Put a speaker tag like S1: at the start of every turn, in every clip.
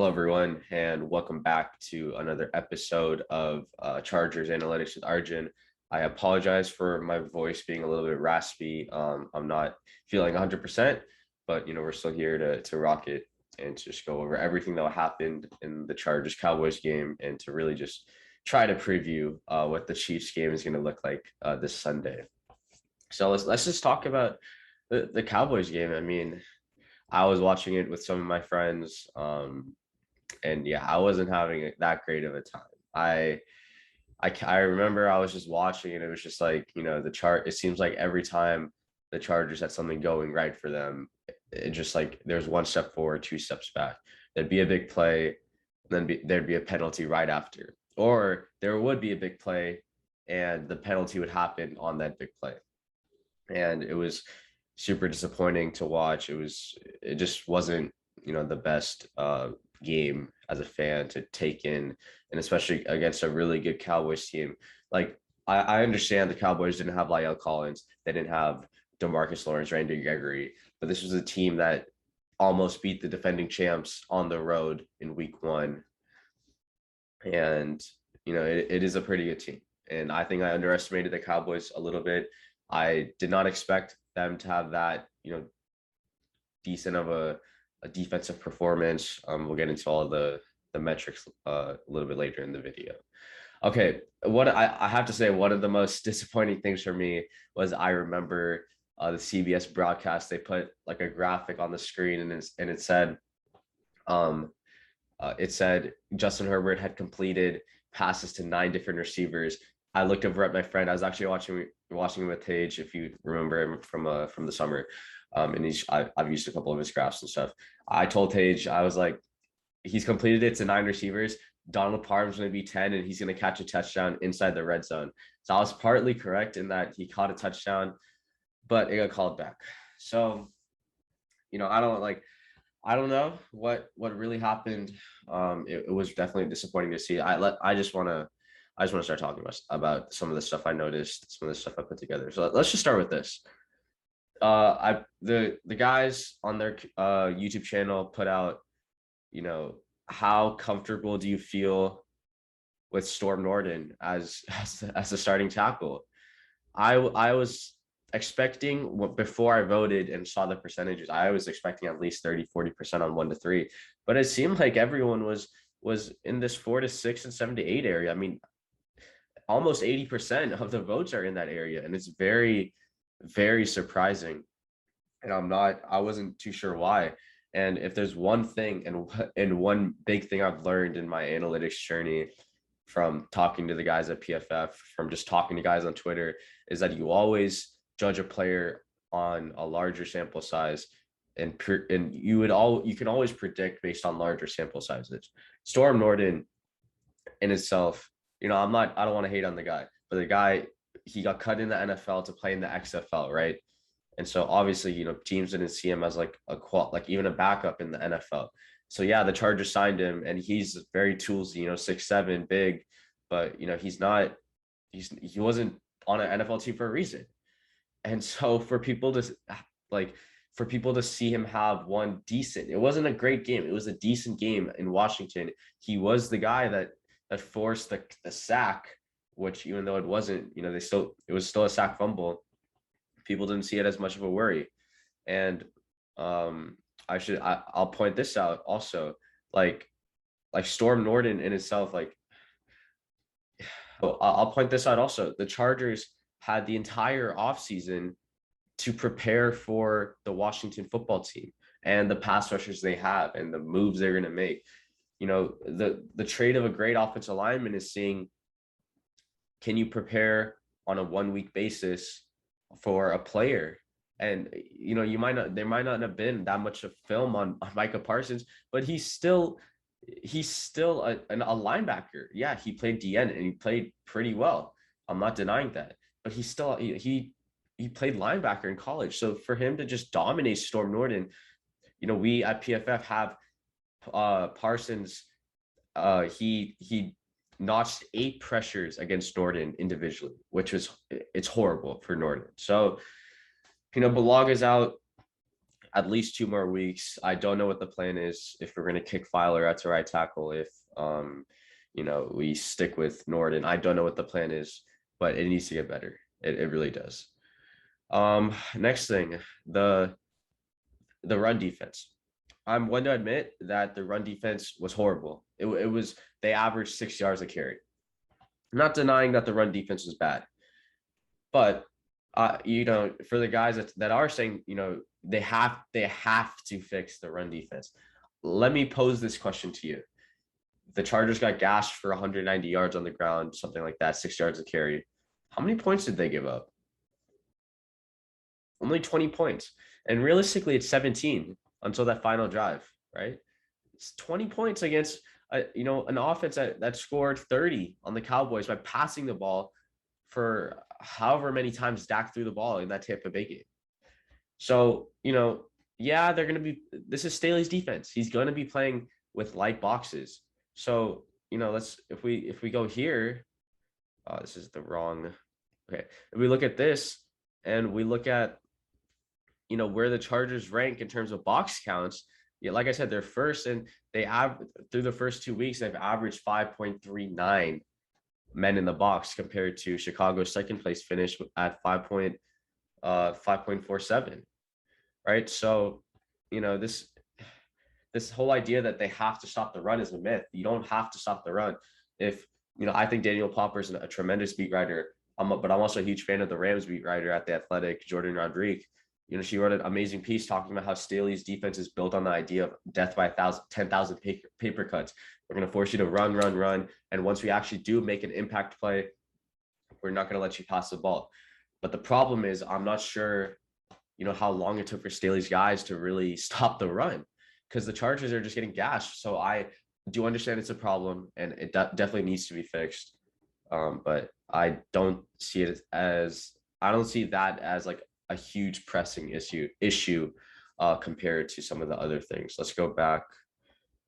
S1: Hello, everyone, and welcome back to another episode of Chargers Analytics with Arjun. I apologize for my voice being a little bit raspy. I'm not feeling 100%, but we're still here to rock it and to just go over everything that happened in the Chargers Cowboys game and to really just try to preview what the Chiefs game is going to look like this Sunday. So let's just talk about the Cowboys game. I mean, I was watching it with some of my friends, and yeah, I wasn't having that great of a time. I remember I was just watching, and it was just like the chart. It seems like every time the Chargers had something going right for them, it just like there's one step forward, two steps back. There'd be a big play, there'd be a penalty right after, or there would be a big play, and the penalty would happen on that big play, and it was super disappointing to watch. It just wasn't the best game as a fan to take in, and especially against a really good Cowboys team. Like I understand the Cowboys didn't have Lyle Collins, they didn't have DeMarcus Lawrence, Randy Gregory, but this was a team that almost beat the defending champs on the road in week 1. And it is a pretty good team, and I think I underestimated the Cowboys a little bit. I did not expect them to have that decent of a defensive performance. We'll get into all the metrics a little bit later in the video. Okay, what I have to say, one of the most disappointing things for me was I remember the CBS broadcast. They put like a graphic on the screen, and it said Justin Herbert had completed passes to 9 different receivers. I looked over at my friend. I was actually watching him with Tage, if you remember him from the summer. And I've used a couple of his graphs and stuff. I told Tage, I was like, he's completed it to 9 receivers. Donald Parham's going to be 10, and he's going to catch a touchdown inside the red zone. So I was partly correct in that he caught a touchdown, but it got called back. So, I don't know what really happened. It was definitely disappointing to see. I just want to start talking about some of the stuff I noticed, some of the stuff I put together. So let's just start with this. The guys on their YouTube channel put out, how comfortable do you feel with Storm Norton as the starting tackle? I was expecting, before I voted and saw the percentages, I was expecting at least 30-40% on 1 to 3, but it seemed like everyone was in this 4 to 6 and 7 to 8 area. I mean, almost 80% of the votes are in that area, and it's very, very surprising. And I wasn't too sure why. And if there's one thing and one big thing I've learned in my analytics journey from talking to the guys at PFF, from just talking to guys on Twitter, is that you always judge a player on a larger sample size, and you can always predict based on larger sample sizes. Storm Norton in itself, I don't want to hate on the guy, but the guy, he got cut in the NFL to play in the XFL, right? And so obviously, teams didn't see him as like even a backup in the NFL. So yeah, the Chargers signed him, and he's very toolsy, 6'7", big, but he wasn't on an NFL team for a reason. And so for people to see him have one decent, it wasn't a great game, it was a decent game in Washington. He was the guy that forced the sack, which, even though it wasn't, it was still a sack fumble. People didn't see it as much of a worry. And I'll point this out also, like Storm Norton in itself, I'll point this out also. The Chargers had the entire offseason to prepare for the Washington football team and the pass rushers they have and the moves they're going to make. The trade of a great offensive lineman is seeing, can you prepare on a 1-week basis for a player? And there might not have been that much of film on Micah Parsons, but he's still a linebacker. Yeah, he played DN and he played pretty well. I'm not denying that, but he played linebacker in college. So for him to just dominate Storm Norton, we at PFF have Parsons. He notched 8 pressures against Norton individually, it's horrible for Norton. So, Balaga's out. at least 2 more weeks. I don't know what the plan is, if we're going to kick Filer out to right tackle, if we stick with Norden. I don't know what the plan is, but it needs to get better. It really does. Next thing, the run defense. I'm one to admit that the run defense was horrible. It was, they averaged 6 yards a carry. I'm not denying that the run defense was bad, but for the guys that are saying, they have to fix the run defense. Let me pose this question to you. The Chargers got gashed for 190 yards on the ground, something like that, 6 yards a carry. How many points did they give up? Only 20 points. And realistically, it's 17 until that final drive, right? It's 20 points against an offense that scored 30 on the Cowboys by passing the ball for however many times Dak threw the ball in that Tampa Bay game. So, yeah, this is Staley's defense. He's going to be playing with light boxes. So, if we go here, this is the wrong. Okay. If we look at this and we look at, where the Chargers rank in terms of box counts. Yeah, like I said, they're first, and through the first 2 weeks, they've averaged 5.39 men in the box compared to Chicago's second place finish at 5.47. Right. So, this whole idea that they have to stop the run is a myth. You don't have to stop the run. If, I think Daniel Popper is a tremendous beat writer, but I'm also a huge fan of the Rams beat writer at The Athletic, Jordan Rodriguez. She wrote an amazing piece talking about how Staley's defense is built on the idea of death by 10,000 paper cuts. We're going to force you to run. And once we actually do make an impact play, we're not going to let you pass the ball. But the problem is, I'm not sure, how long it took for Staley's guys to really stop the run, because the Chargers are just getting gashed. So I do understand it's a problem, and it definitely needs to be fixed. But I don't see that as like a huge pressing issue compared to some of the other things. Let's go back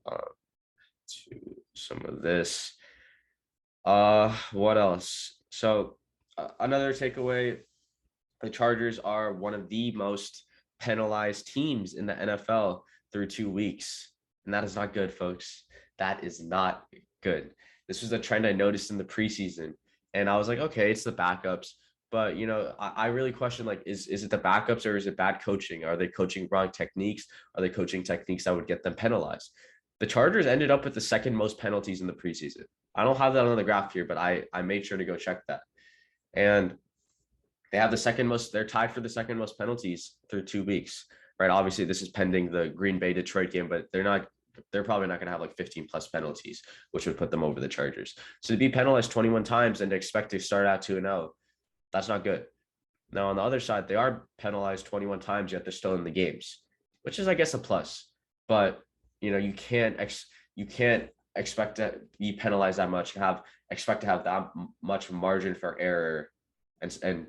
S1: to some of this. What else? So another takeaway, the Chargers are one of the most penalized teams in the NFL through 2 weeks. And that is not good, folks. That is not good. This was a trend I noticed in the preseason. And I was like, okay, it's the backups. But, I really question, like, is it the backups or is it bad coaching? Are they coaching wrong techniques? Are they coaching techniques that would get them penalized? The Chargers ended up with the second most penalties in the preseason. I don't have that on the graph here, but I made sure to go check that. And they have they're tied for the second most penalties through 2 weeks, right? Obviously, this is pending the Green Bay Detroit game, but they're probably not going to have like 15 plus penalties, which would put them over the Chargers. So to be penalized 21 times and to expect to start out 2-0, that's not good. Now, on the other side, they are penalized 21 times, yet they're still in the games, which is, I guess, a plus. But, you can't expect to be penalized that much, expect to have that much margin for error and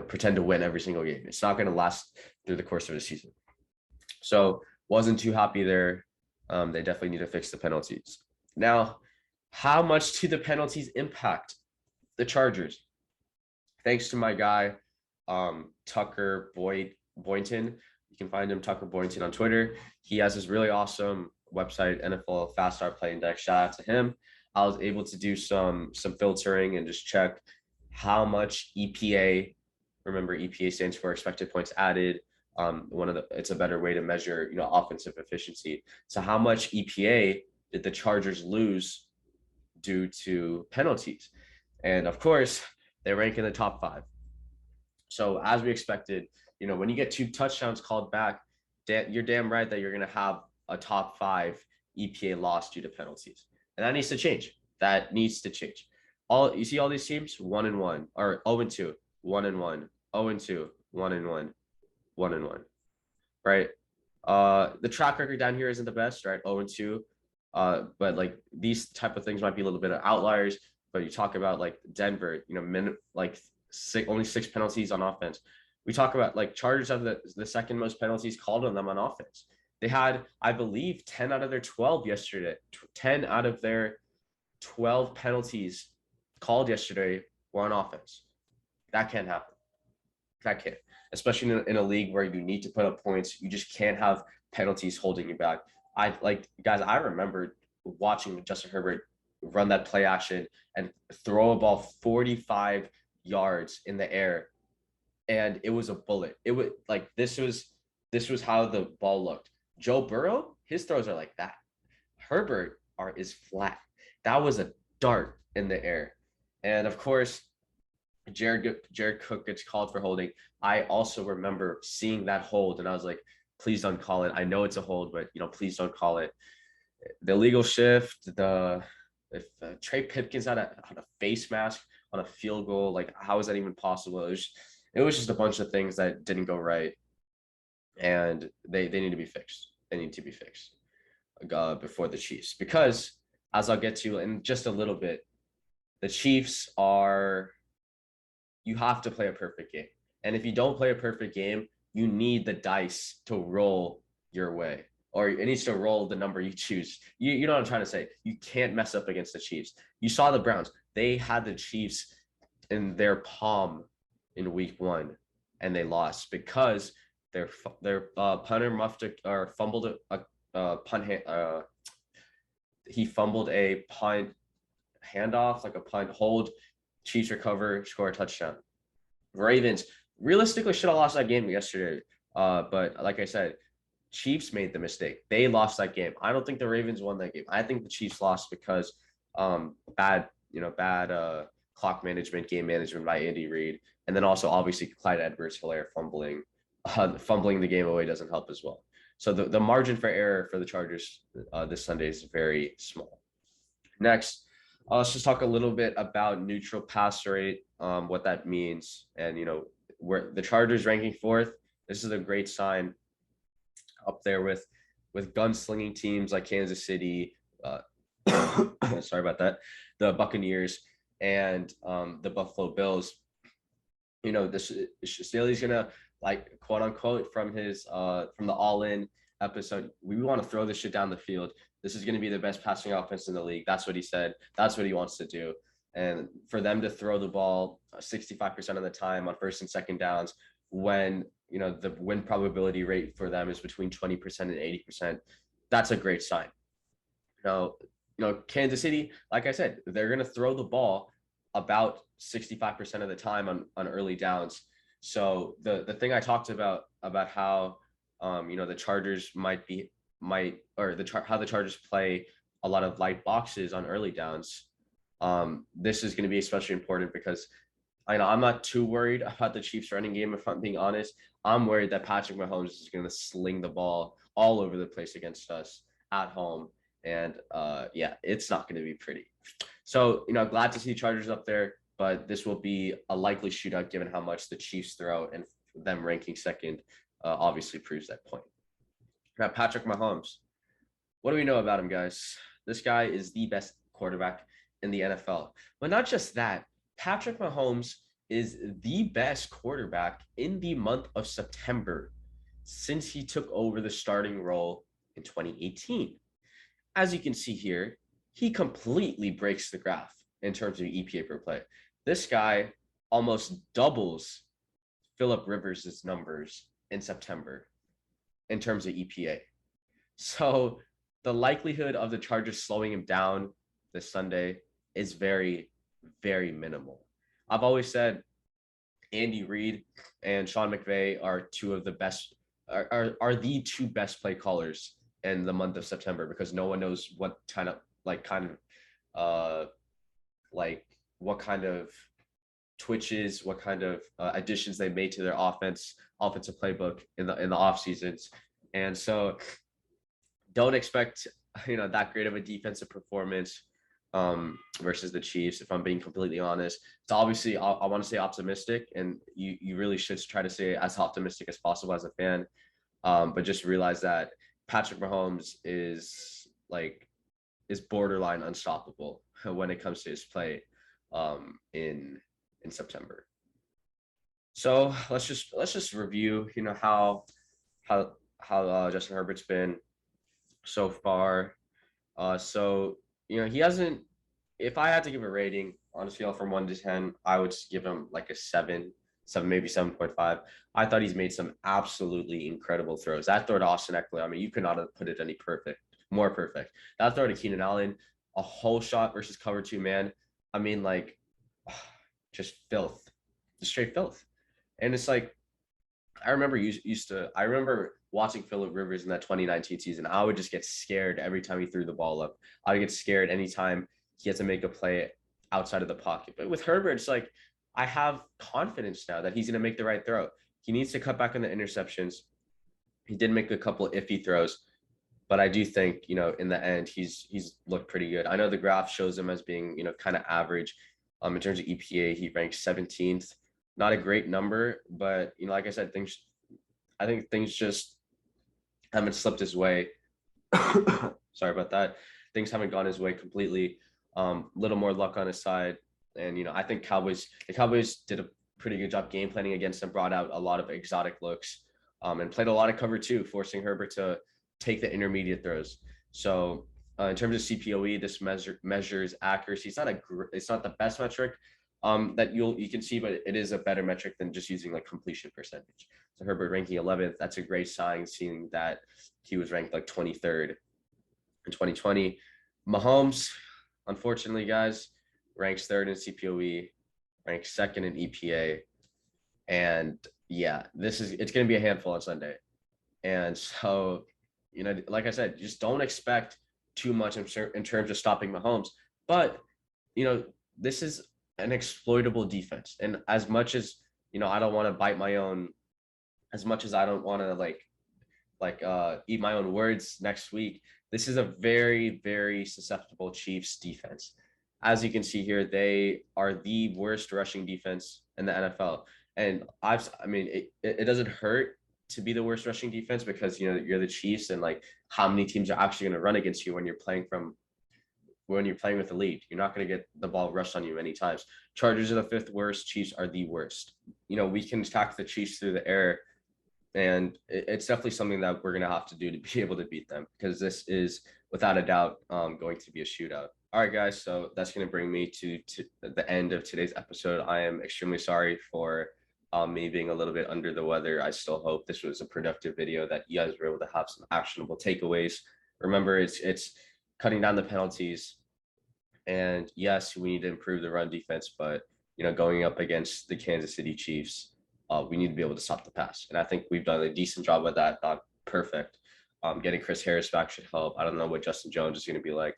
S1: pretend to win every single game. It's not going to last through the course of the season. So wasn't too happy there. They definitely need to fix the penalties. Now, how much do the penalties impact the Chargers? Thanks to my guy, Tucker Boynton. You can find him, Tucker Boynton, on Twitter. He has this really awesome website, NFL Fast Start Play Index. Shout out to him. I was able to do some filtering and just check how much EPA. Remember, EPA stands for expected points added. It's a better way to measure, offensive efficiency. So how much EPA did the Chargers lose due to penalties? And of course, they rank in the top 5. So as we expected, when you get 2 touchdowns called back, you're damn right that you're going to have a top 5 EPA loss due to penalties. And that needs to change. You see all these teams, 1-1, or 0-2, 1-1, 0-2, 1-1, 1-1, right? The track record down here isn't the best, right? 0-2. But like these type of things might be a little bit of outliers. But you talk about like Denver, only 6 penalties on offense. We talk about like Chargers have the second most penalties called on them on offense. They had, I believe, 10 out of their 12 yesterday. 10 out of their 12 penalties called yesterday were on offense. That can't happen. that can't, especially in a league where you need to put up points. You just can't have penalties holding you back. Guys, I remember watching Justin Herbert run that play action and throw a ball 45 yards in the air, and it was a bullet. It was like this was how the ball looked. Joe Burrow, his throws are like that. Herbert is flat. That was a dart in the air. And of course, Jared Cook gets called for holding. I also remember seeing that hold, and I was like, please don't call it. I know it's a hold, but please don't call it. The illegal shift, if Trey Pipkins had a face mask on a field goal, like how is that even possible? It was just a bunch of things that didn't go right, and they need to be fixed. They need to be fixed before the Chiefs, because as I'll get to in just a little bit, the Chiefs you have to play a perfect game. And if you don't play a perfect game, you need the dice to roll your way, or it needs to roll the number you choose. You know what I'm trying to say? You can't mess up against the Chiefs. You saw the Browns. They had the Chiefs in their palm in week 1, and they lost because their punter fumbled a punt. He fumbled a punt handoff, like a punt hold. Chiefs recover, score a touchdown. Ravens realistically should have lost that game yesterday. But like I said, Chiefs made the mistake. They lost that game. I don't think the Ravens won that game. I think the Chiefs lost because bad clock management, game management by Andy Reid, and then also obviously Clyde Edwards-Helaire fumbling the game away doesn't help as well. So the margin for error for the Chargers this Sunday is very small. Next, let's just talk a little bit about neutral pass rate, what that means, and where the Chargers ranking 4th. This is a great sign, up there with gunslinging teams like Kansas City. Sorry about that. The Buccaneers and the Buffalo Bills. This Staley's gonna, like, quote unquote, from the All In episode, we want to throw this shit down the field. This is going to be the best passing offense in the league. That's what he said. That's what he wants to do. And for them to throw the ball 65% of the time on first and second downs, when the win probability rate for them is between 20% and 80%, that's a great sign. Kansas City, like I said, they're going to throw the ball about 65% of the time on early downs. So the thing I talked about how the Chargers how the Chargers play a lot of light boxes on early downs. This is going to be especially important because I'm not too worried about the Chiefs running game, if I'm being honest. I'm worried that Patrick Mahomes is going to sling the ball all over the place against us at home. And it's not going to be pretty. So, glad to see Chargers up there, but this will be a likely shootout given how much the Chiefs throw, and them ranking 2nd obviously proves that point. Now, Patrick Mahomes. What do we know about him, guys? This guy is the best quarterback in the NFL. But not just that, Patrick Mahomes is the best quarterback in the month of September since he took over the starting role in 2018. As you can see here, he completely breaks the graph in terms of EPA per play. This guy almost doubles Phillip Rivers' numbers in September in terms of EPA. So the likelihood of the Chargers slowing him down this Sunday is very, very minimal. I've always said Andy Reid and Sean McVay are two of the best, are the two best play callers in the month of September, because no one knows what kind of twitches, what kind of additions they made to their offensive playbook in the off seasons. And so don't expect that great of a defensive performance versus the Chiefs, if I'm being completely honest. So obviously I want to stay optimistic, and you really should try to stay as optimistic as possible as a fan, but just realize that Patrick Mahomes is borderline unstoppable when it comes to his play in September. So let's just review how Justin Herbert's been so far. He hasn't, if I had to give a rating on a scale from 1 to 10, I would give him like a 7, maybe 7.5. I thought he's made some absolutely incredible throws. That throw to Austin Eckler, I mean, you could not have put it any more perfect. That throw to Keenan Allen, a whole shot versus cover two man. I mean, like, just filth, just straight filth. And it's like, I remember I remember watching Phillip Rivers in that 2019 season. I would just get scared every time he threw the ball up. I would get scared anytime he had to make a play outside of the pocket. But with Herbert, it's like, I have confidence now that he's going to make the right throw. He needs to cut back on the interceptions. He did make a couple iffy throws, but I do think, in the end, he's looked pretty good. I know the graph shows him as being, kind of average. In terms of EPA, he ranks 17th. Not a great number, but like I said, I think things just haven't slipped his way. Sorry about that. Things haven't gone his way completely. Little more luck on his side. And, I think the Cowboys did a pretty good job game planning against them, brought out a lot of exotic looks, and played a lot of cover two, forcing Herbert to take the intermediate throws. So in terms of CPOE, this measures accuracy. It's not the best metric that you can see, but it is a better metric than just using like completion percentage. So Herbert ranking 11th, that's a great sign, seeing that he was ranked like 23rd in 2020. Mahomes, unfortunately, guys, ranks 3rd in CPOE, ranks 2nd in EPA. And yeah, it's going to be a handful on Sunday. And so, like I said, just don't expect too much in terms of stopping Mahomes. But, this is an exploitable defense. And as much as, I don't want to bite my own, as much as I don't want to eat my own words next week, this is a very, very susceptible Chiefs defense. As you can see here, they are the worst rushing defense in the NFL. And it doesn't hurt to be the worst rushing defense because, you're the Chiefs, and like how many teams are actually going to run against you when you're playing with the lead. You're not going to get the ball rushed on you many times. Chargers are the 5th worst. Chiefs are the worst. We can attack the Chiefs through the air, and it's definitely something that we're going to have to do to be able to beat them, because this is without a doubt going to be a shootout. All right, guys. So that's going to bring me to the end of today's episode. I am extremely sorry for me being a little bit under the weather. I still hope this was a productive video that you guys were able to have some actionable takeaways. Remember, it's cutting down the penalties. And yes, we need to improve the run defense, but going up against the Kansas City Chiefs, we need to be able to stop the pass. And I think we've done a decent job of that. Not perfect. Getting Chris Harris back should help. I don't know what Justin Jones is going to be like.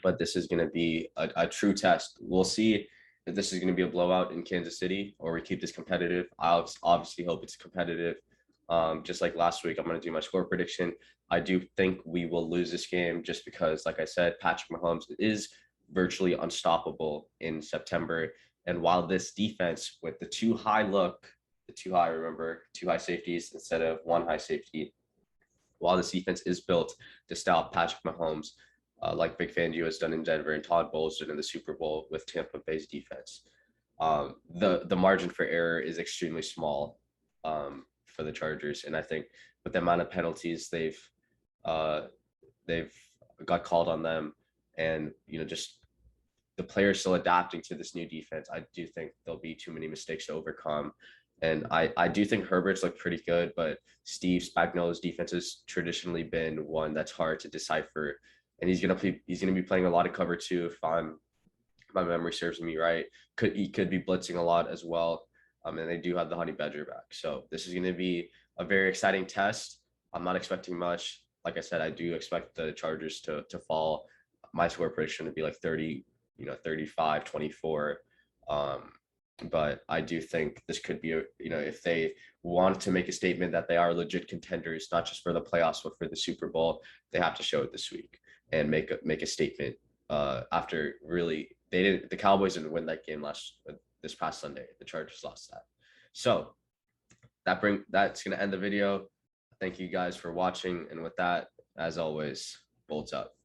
S1: But this is going to be a true test. We'll see if this is going to be a blowout in Kansas City or we keep this competitive. I obviously hope it's competitive. Just like last week, I'm going to do my score prediction. I do think we will lose this game just because, like I said, Patrick Mahomes is virtually unstoppable in September. And while this defense with the two high safeties instead of one high safety, while this defense is built to stop Patrick Mahomes, like Vic Fangio has done in Denver and Todd Bowles did in the Super Bowl with Tampa Bay's defense, the margin for error is extremely small for the Chargers. And I think with the amount of penalties they've got called on them, and just the players still adapting to this new defense, I do think there'll be too many mistakes to overcome. And I do think Herbert's looked pretty good, but Steve Spagnuolo's defense has traditionally been one that's hard to decipher. And he's gonna be playing a lot of cover too, if my memory serves me right. He could be blitzing a lot as well. And they do have the Honey Badger back. So this is gonna be a very exciting test. I'm not expecting much. Like I said, I do expect the Chargers to fall. My score prediction would be like 30, 35, 24. But I do think this could be, if they want to make a statement that they are legit contenders, not just for the playoffs, but for the Super Bowl, they have to show it this week and make a statement. After really, the Cowboys didn't win that game this past Sunday. The Chargers lost that. So that's going to end the video. Thank you guys for watching. And with that, as always, bolts up.